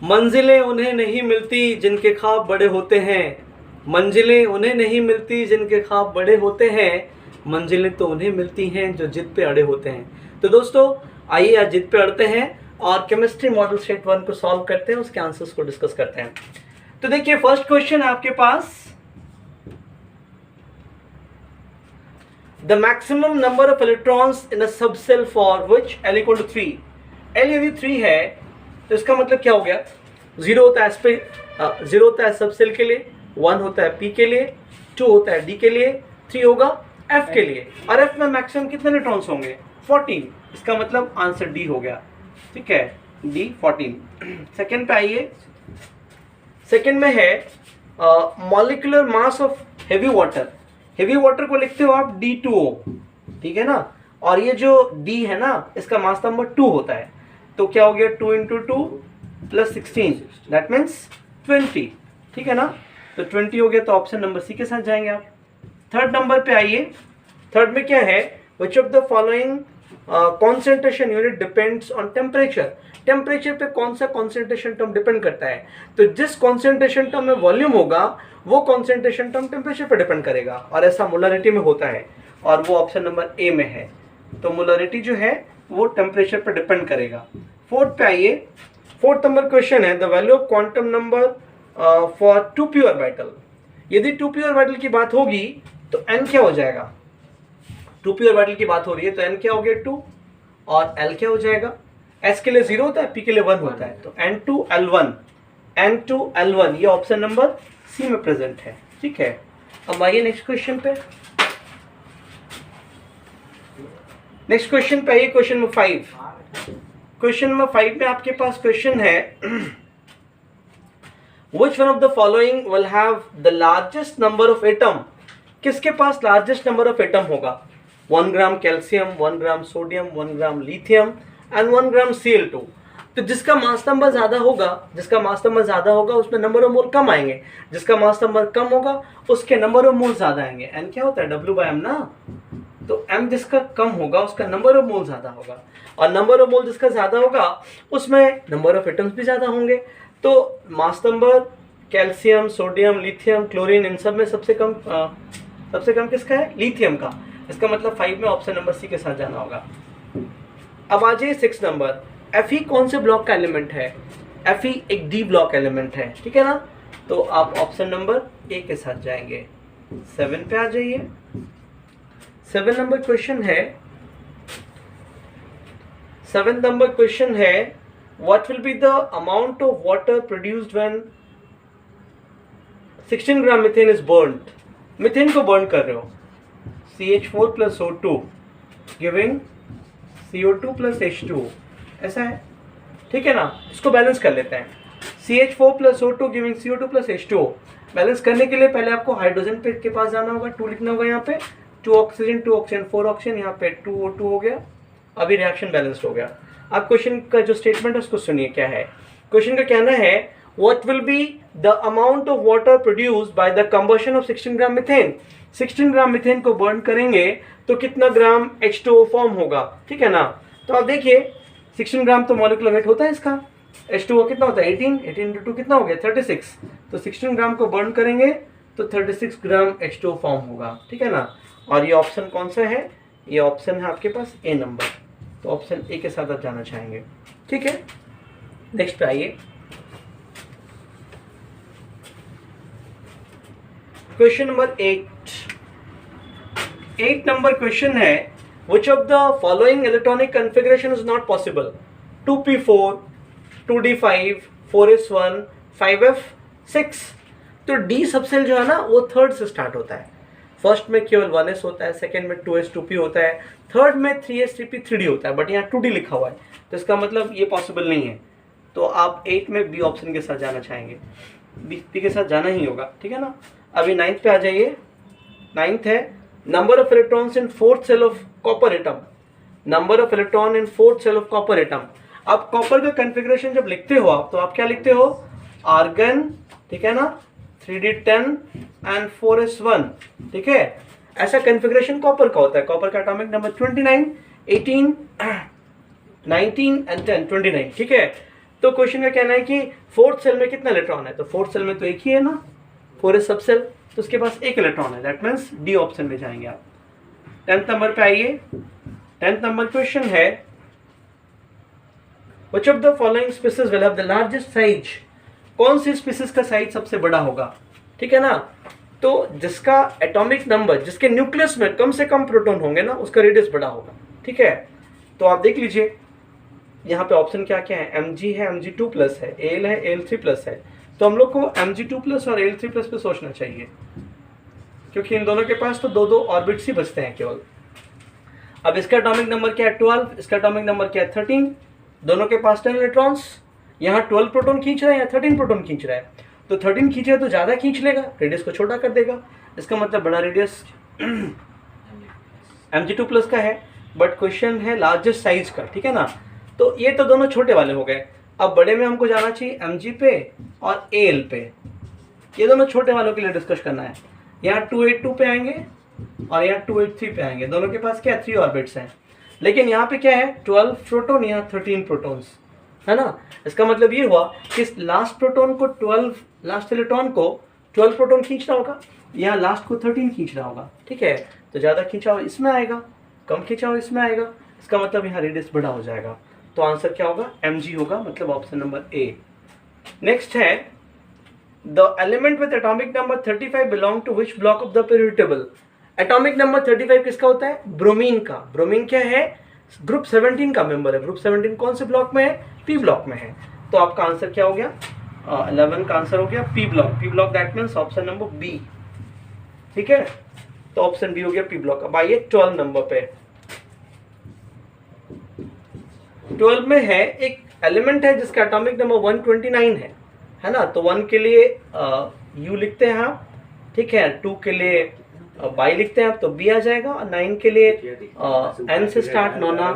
मंजिलें उन्हें नहीं मिलती जिनके ख्वाब बड़े होते हैं, मंजिलें उन्हें नहीं मिलती जिनके ख्वाब बड़े होते हैं, मंजिलें तो उन्हें मिलती हैं जो जिद पे अड़े होते हैं। तो दोस्तों आइए आज जिद पे अड़ते हैं और केमिस्ट्री मॉडल स्टेट 1 को सॉल्व करते हैं, उसके आंसर्स को डिस्कस करते हैं। तो देखिए फर्स्ट क्वेश्चन आपके पास, the maximum number of electrons in a subshell for which L equal to 3। L यदि 3 है तो इसका मतलब क्या हो गया, 0 होता है जीरो होता है सबसेल के लिए, 1 होता है P के लिए, 2 होता है D के लिए, 3 होगा F के लिए। और F में मैक्सिमम कितने इलेक्ट्रॉन्स होंगे, 14। इसका मतलब आंसर D हो गया, ठीक है, D 14। सेकेंड पे आइए, सेकेंड में है molecular mass of heavy water. Heavy water को लिखते हो आप D2O, ठीक है ना, और ये जो D है ना इसका मास नंबर 2 होता है, तो क्या हो गया 2 × 2 + 16 दैट मीन्स 20, ठीक है ना, तो 20 हो गया, तो ऑप्शन नंबर सी के साथ जाएंगे आप। थर्ड नंबर पे आइए, थर्ड में क्या है, which of the following concentration unit depends on temperature. Temperature पे कौन सा कॉन्सेंट्रेशन टर्म डिपेंड करता है, तो जिस कॉन्सेंट्रेशन टर्म में वॉल्यूम होगा वो कॉन्सेंट्रेशन टर्म टेम्परेचर पे डिपेंड करेगा, और ऐसा मोलरिटी में होता है, और वो ऑप्शन नंबर ए में है। तो मोलरिटी जो है वो टेम्परेचर पर डिपेंड करेगा। फोर्थ पे आइए, फोर्थ नंबर क्वेश्चन है, the value of quantum number for 2 p orbital. यदि 2 p ऑर्बिटल की बात होगी तो n क्या हो जाएगा, 2 p ऑर्बिटल की बात हो रही है तो n क्या हो गया 2, और l क्या हो जाएगा, s के लिए 0 होता है, p के लिए 1 होता है, तो n2l1, n2l1 ये ऑप्शन नंबर सी में प्रेजेंट है, ठीक है। अब आइए नेक्स्ट क्वेश्चन पे, नेक्स्ट क्वेश्चन पे आइए, क्वेश्चन नंबर 5। क्वेश्चन नंबर 5 में आपके पास क्वेश्चन है, which one of the following will have the largest number of atom। किसके पास लार्जेस्ट नंबर ऑफ एटम होगा, 1 ग्राम calcium, 1 gram sodium, 1 gram lithium and 1 gram Cl2। तो जिसका mass number ज्यादा होगा, जिसका मास नंबर ज्यादा होगा उसमें नंबर ऑफ मोल कम आएंगे, जिसका मास नंबर कम होगा उसके नंबर ऑफ मोल ज्यादा आएंगे। n क्या होता है, W/m ना, तो m जिसका कम होगा उसका नंबर ऑफ मोल ज्यादा होगा, और नंबर ऑफ मोल जिसका ज्यादा होगा उसमें नंबर ऑफ एटम्स भी ज्यादा होंगे। तो mass number calcium, sodium, lithium, chlorine, इन सब में सबसे कम किसका है, लिथियम का। इसका मतलब 5 में ऑप्शन नंबर सी के साथ जाना होगा। अब आ जाइए 6 नंबर, Fe कौन से ब्लॉक का एलिमेंट है, Fe एक डी ब्लॉक एलिमेंट है, ठीक है ना, तो आप ऑप्शन नंबर ए के साथ जाएंगे। 7 पे आ जाइए, 7 नंबर क्वेश्चन है, 7 नंबर क्वेश्चन है, what will be the amount of water produced when 16 gram methane is burned. Methane को बर्न कर रहे हो, CH4 + O2 giving CO2 + H2, ऐसा है, ठीक है ना। इसको बैलेंस कर लेते हैं, CH4 + O2 giving CO2 + H2। Balance करने के लिए पहले आपको हाइड्रोजन पे के पास जाना होगा, 2 लिखना होगा यहाँ पे, 2 ऑक्सीजन 2 ऑक्सीजन 4 ऑक्सीजन, यहाँ पे 2 O2 हो गया। अभी रिएक्शन बैलेंस्ड हो गया। अब क्वेश्चन का जो स्टेटमेंट है उसको सुनिए, क्या है क्वेश्चन का कहना है, what will be the amount of water produced by the combustion of 16 gram methane. 16 gram methane को बर्न करेंगे तो कितना ग्राम H2O फॉर्म होगा, ठीक है ना। तो आप देखिए 16 ग्राम तो मॉलिक्यूलर वेट होता है इसका, H2O कितना होता है 18 × 2 कितना हो गया 36, तो 16 ग्राम को बर्न करेंगे तो 36 ग्राम H2O फॉर्म होगा, ठीक है ना। और ये ऑप्शन कौन सा है, ये ऑप्शन है आपके पास ए नंबर, तो ऑप्शन ए के साथ आप जाना चाहेंगे, ठीक है। नेक्स्ट पे आइए, क्वेश्चन नंबर 8 नंबर क्वेश्चन है, which of the following electronic configuration is not possible, 2p4, 2d5, 4s1, 5f6। तो d सबसेल जो है ना वो थर्ड से स्टार्ट होता है, फर्स्ट में केवल 1s होता है, सेकंड में 2s 2p होता है, थर्ड में 3s 3p 3d होता है, बट यहाँ 2d लिखा हुआ है, तो इसका मतलब ये पॉसिबल नहीं है। तो आप 8 में बी ऑप्शन के साथ जाना चाहेंगे, बी के साथ जाना ही होगा, ठीक है ना। अभी 9th पे आ जाइए, 9th है, number of electrons in 4th shell of copper atom. Number of electron in 4th shell of copper atom. अब कॉपर का कॉन्फ़िगरेशन जब लिखते हो आप, तो आप क्या लिखते हो, आर्गन, ठीक है ना, 3d10 एंड 4s1, ठीक है। ऐसा कॉन्फ़िगरेशन कॉपर का होता है। कॉपर का एटॉमिक नंबर 29, 18, 19 एंड 10, 29, ठीक है। तो क्वेश्चन का कहना है कि फोर्थ सेल में कितना इलेक्ट्रॉन है, तो फोर्थ सेल में तो एक ही है ना, 4s सब सेल, तो उसके पास एक इलेक्ट्रॉन है, दैट मीन्स डी ऑप्शन में जाएंगे आप। 10th नंबर पे आइए। 10th नंबर क्वेश्चन है which of the following species will have the largest size, कौन सी स्पीसीज का साइज सबसे बड़ा होगा, ठीक है ना। तो जिसका एटॉमिक नंबर, जिसके न्यूक्लियस में कम से कम प्रोटॉन होंगे ना, उसका रेडियस बड़ा होगा, ठीक है। तो आप देख लीजिए यहाँ पे ऑप्शन क्या क्या है, Mg है, Mg2+ है, Al है, Al3+ है। तो हम लोग को Mg2+ और Al3+ पे सोचना चाहिए, क्योंकि इन दोनों के पास तो दो ऑर्बिट्स ही बचते हैं केवल। अब इसका एटॉमिक नंबर क्या है 12, इसका एटॉमिक नंबर क्या है 13, दोनों के पास 10 इलेक्ट्रॉन्स, यहाँ 12 प्रोटॉन खींच रहा है, यहाँ 13 प्रोटॉन खींच रहा है। तो 13 खींचे तो ज़्यादा खींच लेगा, रेडियस को छोटा कर देगा, इसका मतलब बड़ा रेडियस Mg2+ का है। बट क्वेश्चन है लार्जेस्ट साइज का, ठीक है ना। तो ये तो दोनों छोटे वाले हो गए, अब बड़े में हमको जाना चाहिए Mg पे और Al पे, ये दोनों छोटे वालों के लिए डिस्कस करना है। यहाँ 282 पे आएंगे और यहाँ 283 पे आएंगे, दोनों के पास क्या 3 ऑर्बिट्स हैं, लेकिन यहाँ पे क्या है 12 प्रोटॉन, यहाँ 13 प्रोटॉन्स, है ना। इसका मतलब ये हुआ कि लास्ट प्रोटॉन को 12, लास्ट इलेक्ट्रॉन को 12 प्रोटॉन खींच रहा होगा, यहाँ लास्ट को 13 खींच रहा होगा, ठीक है। तो ज़्यादा खींचाव इसमें आएगा, कम खींचाव इसमें आएगा, इसका मतलब यहाँ रेडियस बड़ा हो जाएगा। तो आंसर क्या होगा Mg होगा, मतलब ऑप्शन नंबर ए। नेक्स्ट है the element with atomic number 35 belong to which block of the periodic table. Atomic number 35 किसका होता है, ब्रोमीन का। ब्रोमीन क्या है, ग्रुप 17 का मेंबर है। ग्रुप 17 कौन से ब्लॉक में है, पी ब्लॉक में है। तो आपका आंसर क्या हो गया 11 का आंसर हो गया P block. P block that means option number B, ठीक है। तो ऑप्शन बी हो गया पी ब्लॉक। अब आइए 12 नंबर पे। 12 में है एक एलिमेंट है जिसका एटॉमिक नंबर 129 है ना। तो 1 के लिए U लिखते हैं आप, ठीक है। 2 के लिए बाई लिखते हैं आप, तो बी आ जाएगा। और 9 के लिए N से स्टार्ट नोना,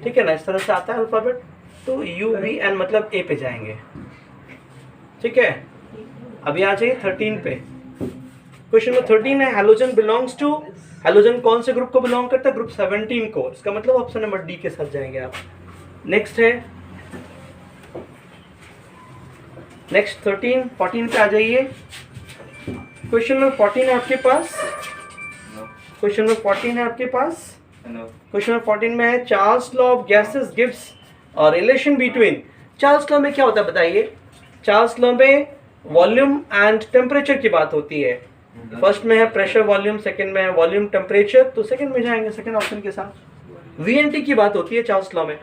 ठीक है ना, इस तरह से आता है अल्फाबेट। तो UVN मतलब A पे जाएंगे, ठीक है। अभी आ जाइए 13 पे। क्वेश्चन नंबर 13 है हैलोजन बिलोंग्स टू, हैलोजन कौन से ग्रुप को बिलोंग करता है, ग्रुप 17 को। इसका मतलब ऑप्शन नंबर डी के साथ जाएंगे आप। नेक्स्ट है नेक्स्ट 14 पे आ जाइए। क्वेश्चन नंबर 14 है आपके पास, क्वेश्चन नंबर 14 है आपके पास। क्वेश्चन नंबर 14 में है Charles law of gases gives relation between. Charles law में क्या होता है बताइए। चार्ल्स लॉ में वॉल्यूम एंड टेम्परेचर की बात होती है। फर्स्ट में है प्रेशर वॉल्यूम, सेकंड में है वॉल्यूम टेम्परेचर, तो सेकंड में जाएंगे सेकंड ऑप्शन के साथ। VNT की बात होती है चार्ल्स लॉ में,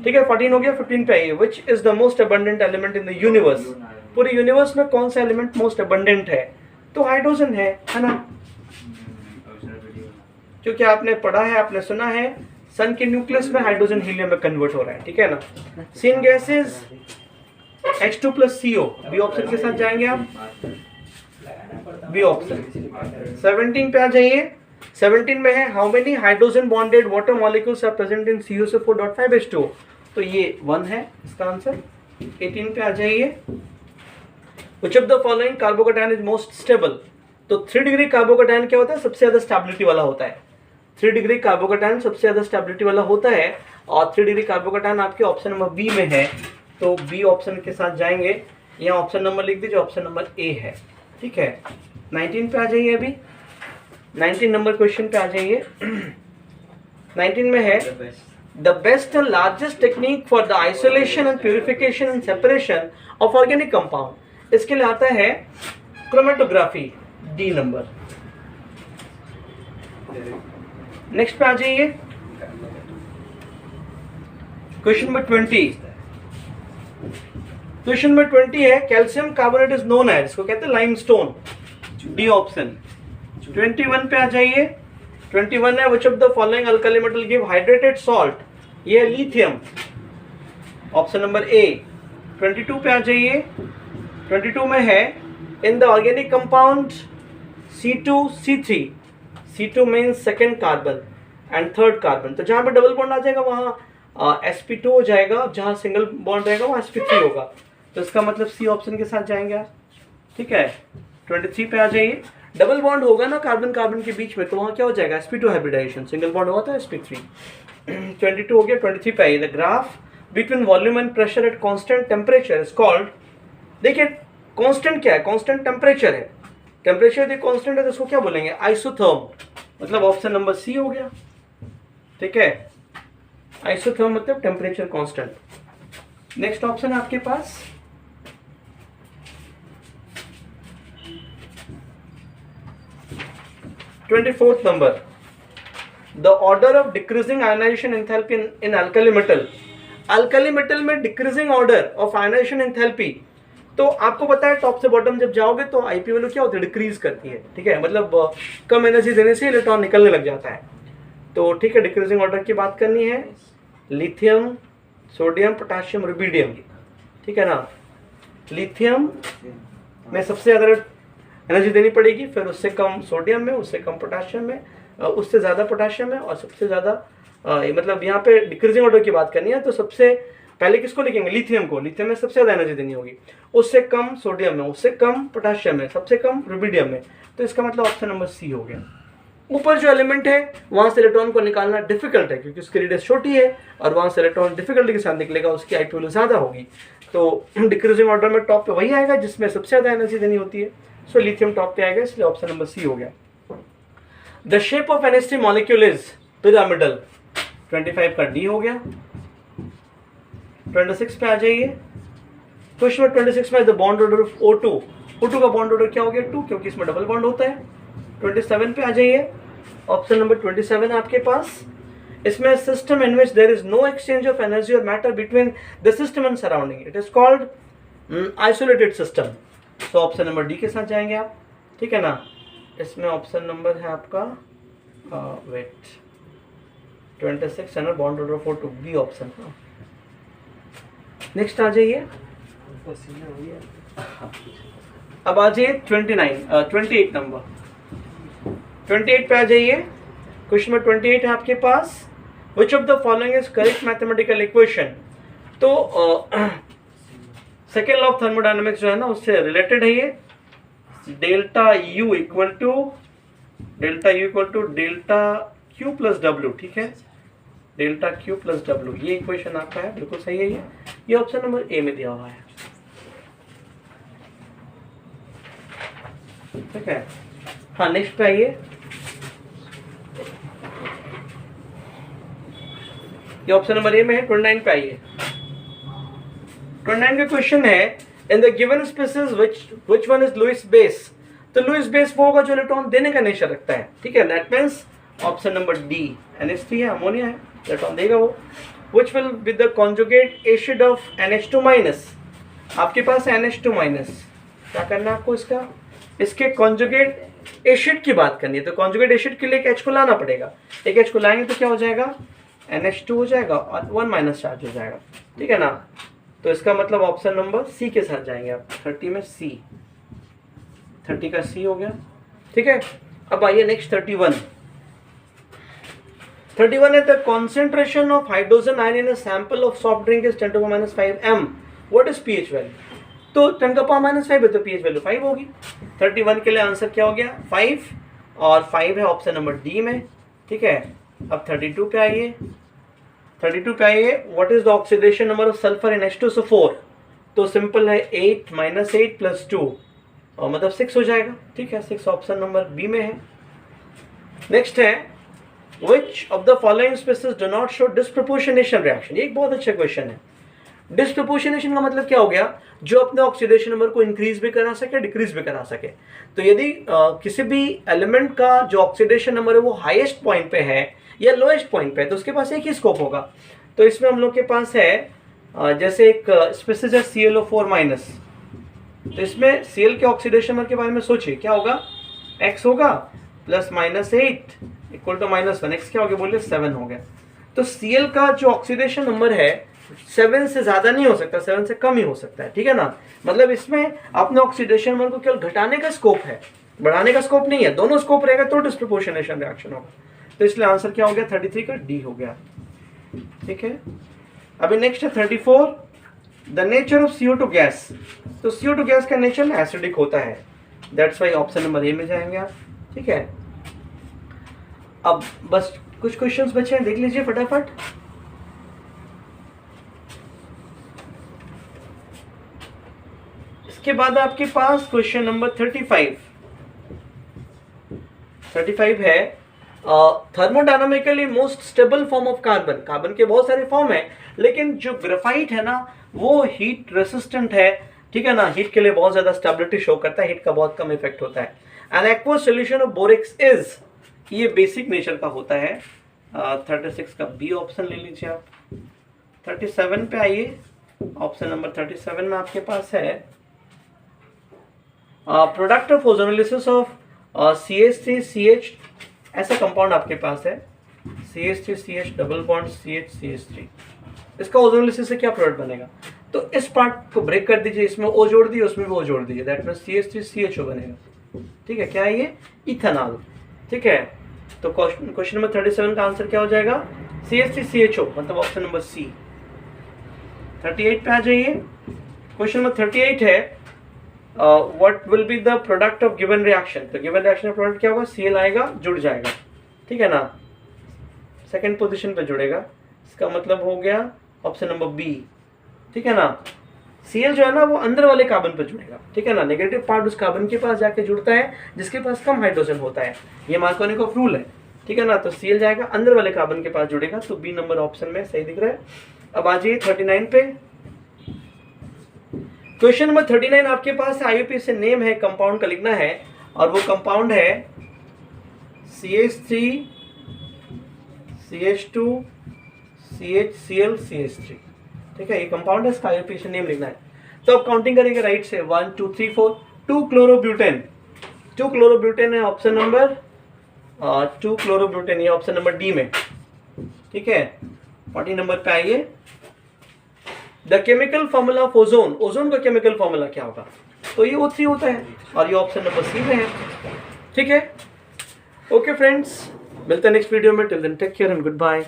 ठीक है। 14 हो गया। 15 पे आइए। Which is the most abundant element in the universe. पूरे यूनिवर्स में कौन सा एलिमेंट मोस्ट अबंडेंट है, तो हाइड्रोजन है ना। क्योंकि आपने पढ़ा है, आपने सुना है, सन के न्यूक्लियस में हाइड्रोजन हीलियम में कन्वर्ट हो रहा है, ठीक है ना। Scene gases H2+CO, B option के साथ जाएंगे आप, बी ऑप्शन। 17 पे आ जाइए। 17 में है how many hydrogen bonded water molecules are present in CuSO4.5H2, तो ये 1 है इसका आंसर। 18 पे आ जाइए। Which of the following carbocation is most stable, तो 3 डिग्री कार्बोकैटायन क्या होता है, सबसे ज्यादा स्टेबिलिटी वाला होता है। 3 डिग्री कार्बोकैटायन सबसे ज्यादा स्टेबिलिटी वाला होता है, और 3 डिग्री कार्बोकैटायन आपके ऑप्शन नंबर बी में है, तो बी ऑप्शन के साथ जाएंगे। यहाँ ऑप्शन नंबर लिख दीजिए, ऑप्शन नंबर ए है, ठीक है। 19 पे आ जाइए। अभी 19 नंबर क्वेश्चन पे आ जाइए। 19 में है the best and largest technique for the isolation and purification and separation of organic compound. इसके लिए आता है क्रोमेटोग्राफी, डी नंबर। नेक्स्ट पे आ जाइए। Question number 20। क्वेश्चन नंबर 20 है calcium carbonate is known as, इसको कहते हैं लाइमस्टोन, डी ऑप्शन। 21 पे आ जाइए। 21 है which of the following alkali metal give hydrated salt, ये है लिथियम, ऑप्शन नंबर ए। 22 पे आ जाइए। 22 में है in the organic compound C2C3, C2 means second carbon and third carbon, तो जहां पे डबल बॉन्ड आ जाएगा वहां sp2 हो जाएगा, जहां सिंगल बॉन्ड रहेगा वहां sp3 होगा, तो इसका मतलब सी ऑप्शन के साथ जाएंगे आप, ठीक है। 23 पे आ जाइए। डबल बॉन्ड होगा ना कार्बन कार्बन के बीच में, तो वहां क्या हो जाएगा sp2 हाइब्रिडाइजेशन, सिंगल बॉन्ड होगा तो sp3। 22 हो गया। 23 पे आइए। The graph between volume and pressure at constant temperature is called, देखिए कांस्टेंट क्या है, कांस्टेंट टेम्परेचर है, टेम्परेचर यदि कांस्टेंट है तो उसको क्या बोलेंगे, आइसोथर्म, मतलब ऑप्शन नंबर सी हो गया, ठीक है, आइसोथर्म मतलब टेम्परेचर कांस्टेंट। नेक्स्ट ऑप्शन है आपके पास 24th number, the order of decreasing ionisation enthalpy in alkali metal. Alkali metal में decreasing order of ionisation enthalpy, तो आपको पता है टॉप से बॉटम जब जाओगे तो आईपी वैल्यू क्या होती है, डिक्रीज करती है, ठीक है, मतलब कम एनर्जी देने से इलेक्ट्रॉन निकलने लग जाता है। तो ठीक है, डिक्रीजिंग ऑर्डर की बात करनी है, लिथियम, सोडियम, पोटेशियम, रुबिडियम, ठीक है ना। लिथियम में सबसे ज़्यादा एनर्जी देनी पड़ेगी, फिर उससे कम सोडियम में, उससे कम पोटेशियम में, उससे ज़्यादा पोटेशियम में, और सबसे ज़्यादा मतलब यहाँ पे डिक्रीजिंग ऑर्डर की बात करनी है तो सबसे पहले किसको लिखेंगे, लिथियम को, लिथियम में सबसे ज़्यादा एनर्जी देनी होगी, उससे कम सोडियम में, उससे कम पोटेशियम में, सबसे कम रुबिडियम में, तो इसका मतलब ऑप्शन नंबर सी हो गया। ऊपर जो एलिमेंट है वहाँ से इलेक्ट्रॉन को निकालना डिफिकल्ट है क्योंकि उसकी रेडियस छोटी है और वहाँ से इलेक्ट्रॉन डिफिकल्टी के साथ निकलेगा, उसकी आईपी वैल्यू ज़्यादा होगी। तो डिक्रीजिंग ऑर्डर में टॉप पे वही आएगा जिसमें सबसे ज़्यादा एनर्जी देनी होती है, सो लिथियम टॉप पे आएगा, इसलिए ऑप्शन नंबर सी हो गया। The shape of NH3 molecule is pyramidal, 25 का डी हो गया। 26 पे आ जाइए, क्वेश्चन नंबर 26 में the bond order of O2, O2 का बॉन्ड ऑर्डर क्या हो गया 2, क्योंकि इसमें डबल बॉन्ड होता है। 27 पे आ जाइए, ऑप्शन नंबर 27 आपके पास, इसमें system in which there is no exchange of energy और matter between the system and surrounding, it is called isolated system, तो ऑप्शन नंबर डी के साथ जाएंगे आप, ठीक है ना। इसमें ऑप्शन नंबर है आपका वेट 26 है ना, bond order of O2, B option. Next आ जाइए, अब आ जाइए 28 नंबर, 28 पे आ जाइए, क्वेश्चन नंबर 28 है आपके पास, which of the following is correct mathematical equation. तो सेकेंड लॉ ऑफ थर्मोडायनेमिक्स जो है ना उससे रिलेटेड है ये, delta U equal to delta Q plus W, ठीक है, डेल्टा क्यू प्लस डब्ल्यू, ये इक्वेशन आपका है, बिल्कुल सही है ये ऑप्शन नंबर ए में दिया हुआ है, ठीक है। हाँ नेक्स्ट पे आइए, ये ऑप्शन नंबर ए में है। 29 पे आइए, 29 का क्वेश्चन है, in the given species which one is Lewis base, तो लुईस बेस वो होगा जो इलेक्ट्रॉन देने का नेचर रखता है, ठीक है, that means option number D, NH3 है, अमोनिया है, इलेक्ट्रॉन देगा वो। Which will be the conjugate acid of NH2 minus, आपके पास है NH2 माइनस, क्या करना है आपको, इसके कॉन्जुगेट एसिड की बात करनी है, तो कॉन्जुगेट एसिड के लिए एक H को लाना पड़ेगा, एक H को लाएंगे तो क्या हो जाएगा, NH2 हो जाएगा और 1 माइनस चार्ज हो जाएगा, ठीक है ना। तो इसका मतलब ऑप्शन नंबर सी के साथ जाएंगे आप, 30 में सी, 30 का सी हो गया, ठीक है। अब आइए नेक्स्ट 31 है, the concentration of hydrogen ion in a sample of soft drink is 10⁻⁵ m, what is pH value, तो 10⁻⁵ है तो pH वैल्यू 5 होगी। 31 के लिए आंसर क्या हो गया 5, और 5 है ऑप्शन नंबर डी में, ठीक है। अब 32 पे आइए, what is the oxidation number of sulphur in H2, सो 4, तो सिंपल है 8 - 8 + 2, और मतलब 6 हो जाएगा, ठीक है, 6 ऑप्शन नंबर बी में है। नेक्स्ट है, which of the following species do not show disproportionation reaction, ये एक बहुत अच्छा क्वेश्चन है। डिस्प्रपोर्शनेशन का मतलब क्या हो गया, जो अपने ऑक्सीडेशन नंबर को इंक्रीज भी करा सके, डिक्रीज भी करा सके। तो यदि किसी भी एलिमेंट का जो ऑक्सीडेशन नंबर है वो हाईएस्ट पॉइंट पे है या लोएस्ट पॉइंट पे है, तो उसके पास एक ही स्कोप होगा। तो इसमें हम लोग के पास है जैसे एक स्पेसिस है ClO4-, तो इसमें Cl के ऑक्सीडेशन नंबर के बारे में सोचिए, क्या होगा, x होगा प्लस -8 इक्वल टू -1, x क्या हो गया बोलिए 7 हो गया। तो Cl का जो ऑक्सीडेशन नंबर है 7 से ज़्यादा नहीं हो सकता, 7 से कम ही हो सकता है, ठीक है ना। मतलब इसमें अपने ऑक्सीडेशन नंबर को केवल घटाने का स्कोप है, बढ़ाने का स्कोप नहीं है, दोनों स्कोप रहेगा तो डिस्प्रपोर्शनेशन रिएक्शन होगा। तो इसलिए आंसर क्या हो गया 33 का डी हो गया, ठीक है। अभी नेक्स्ट है 34, the nature of CO2 gas, तो CO2 गैस का नेचर एसिडिक होता है, दैट्स वाई ऑप्शन नंबर ए में जाएंगे आप, ठीक है। अब बस कुछ क्वेश्चंस बचे हैं, देख लीजिए फटाफट। इसके बाद आपके पास क्वेश्चन नंबर 35 है thermodynamically most stable form of carbon. Carbon के बहुत सारे फॉर्म है, लेकिन जो ग्रेफाइट है ना वो हीट रेसिस्टेंट है, ठीक है ना, हीट के लिए बहुत ज्यादा स्टेबिलिटी शो करता है, हीट का बहुत कम इफेक्ट होता है। An aqueous solution of borax is, ये बेसिक नेचर का होता है। 36 का बी ऑप्शन ले लीजिए आप। 37 पे आइए, ऑप्शन नंबर 37 में आपके पास है product of ozonolysis of CH3CH, ऐसा कंपाउंड आपके पास है CH3CH डबल बॉन्ड CH3। इसका ओजोनोलिसिस से क्या प्रोडक्ट बनेगा? तो इस पार्ट को ब्रेक कर दीजिए, इसमें O जोड़ दीजिए, उसमें भी O जोड़ दीजिए, दैट मींस CH3CHO बनेगा, ठीक है। क्या है ये? इथेनॉल, ठीक है। तो क्वेश्चन नंबर 37 का आंसर क्या हो जाएगा? CH3CHO, मतलब ऑप्शन नंबर सी। 38 पे आ जाइए। क्वेश्चन नंबर 38 है what will be the product of given reaction. तो गिवन रिएक्शन का प्रोडक्ट क्या होगा? Cl आएगा, जुड़ जाएगा, ठीक है ना, सेकंड पोजीशन पे जुड़ेगा। इसका मतलब हो गया ऑप्शन नंबर बी, ठीक है ना। Cl जो है ना वो अंदर वाले कार्बन पे जुड़ेगा, ठीक है ना। नेगेटिव पार्ट उस कार्बन के पास जाके जुड़ता है जिसके पास कम हाइड्रोजन होता है, ये मार्कोनिकोव रूल है, ठीक है ना। तो Cl जाएगा अंदर वाले कार्बन के पास जुड़ेगा, तो बी नंबर ऑप्शन में सही दिख रहा है। अब आ जाइए 39 पे। क्वेश्चन नंबर 39 आपके पास IUPAC से नेम है, कंपाउंड का लिखना है, और वो कंपाउंड है CH3 CH2 CHCl CH3, ठीक है। ये कंपाउंड है, इसका IUPAC से नेम लिखना है। तो अब काउंटिंग करेंगे राइट से, 1 2 3 4। 2 क्लोरोब्यूटेन, 2 क्लोरोब्यूटेन है ऑप्शन नंबर 2 क्लोरोब्यूटेन, ये ऑप्शन नंबर डी में, ठीक है। 40 नंबर पे आइए। The chemical formula of ozone, ozone का केमिकल फॉर्मूला क्या होगा? तो ये O3 होता है, और ये ऑप्शन नंबर सी में है, ठीक है। ओके फ्रेंड्स, मिलते हैं नेक्स्ट वीडियो में। Till then take care and good bye.